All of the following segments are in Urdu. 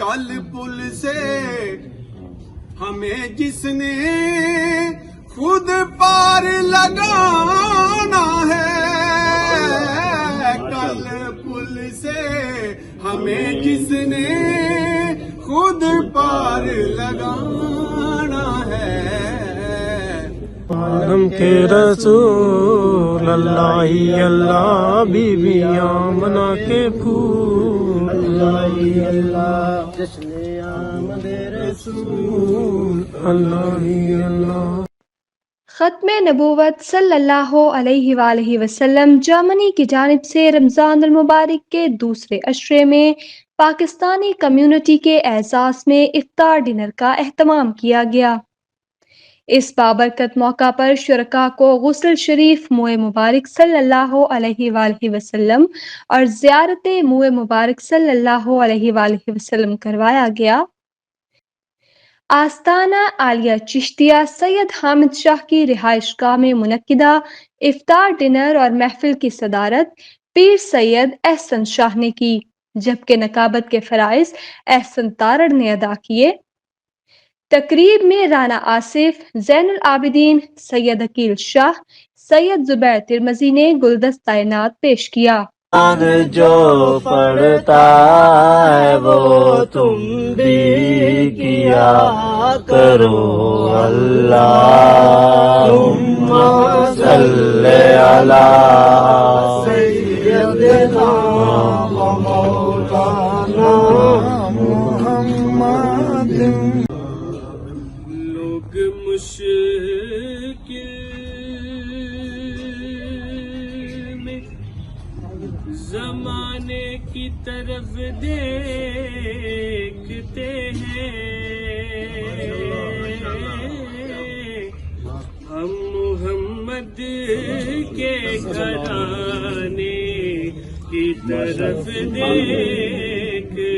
کل پل سے ہمیں جس نے خود پار لگانا ہے، کل پل سے ہمیں جس نے خود پار لگانا ہے۔ عالم کے رسول اللہ ہی اللہ، بی بی آمنہ کے پھول اللہ ہی اللہ، جشن آمد رسول اللہ ہی اللہ۔ ختم نبوت صلی اللہ علیہ وآلہ وسلم جرمنی کی جانب سے رمضان المبارک کے دوسرے عشرے میں پاکستانی کمیونٹی کے اعزاز میں افطار ڈنر کا اہتمام کیا گیا۔ اس بابرکت موقع پر شرکاء کو غسل شریف موئے مبارک صلی اللہ علیہ وآلہ وسلم اور زیارت موئے مبارک صلی اللہ علیہ وآلہ وسلم کروایا گیا۔ آستانہ عالیہ چشتیہ سید حامد شاہ کی رہائش گاہ میں منعقدہ افطار ڈنر اور محفل کی صدارت پیر سید احسن شاہ نے کی، جبکہ نقابت کے فرائض احسن تارڑ نے ادا کیے۔ تقریب میں رانا آصف، زین العابدین، سید عقیل شاہ، سید زبیر ترمذی نے گلدستہ نعت پیش کیا۔ جو پڑھتا ہے وہ تم بھی کیا کرو، اللہم صلی علی سیدنا مولانا محمد۔ لوگ مشکل میں زمانے کی طرف دیکھتے ہیں، ہم محمد کے گھرانے کی طرف دیکھتے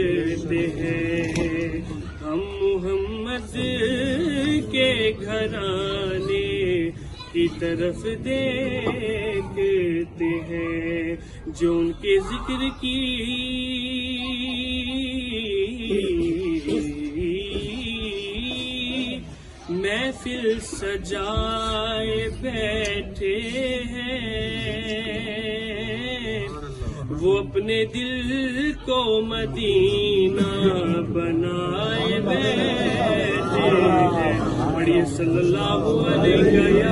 ہیں، ہم محمد کے گھرانے کی طرف دیکھتے ہیں، جو ان کے ذکر کی محفل سجائے بیٹھے ہیں، وہ اپنے دل کو مدینہ بنائے بیٹھے ہیں۔ پڑھیے صلی اللہ علیہ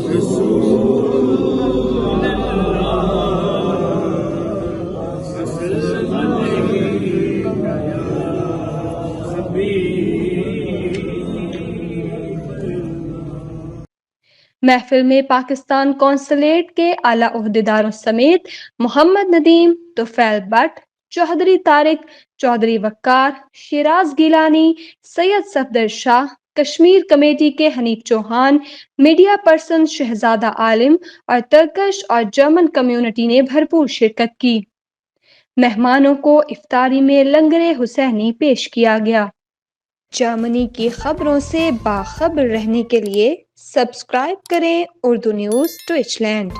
رسول اللہ وسلم محفل میں پاکستان قونصلیٹ کے اعلیٰ عہدیداروں سمیت محمد ندیم، طفیل بٹ، چودھری طارق، چودھری وقار، شیراز گیلانی، سید صفدر شاہ، کشمیر کمیٹی کے حنیف چوہان، میڈیا پرسن شہزادہ عالم اور ترکش اور جرمن کمیونٹی نے بھرپور شرکت کی۔ مہمانوں کو افطاری میں لنگر حسینی پیش کیا گیا۔ جرمنی کی خبروں سے باخبر رہنے کے لیے سبسکرائب کریں اردو نیوز ڈویچ لینڈ۔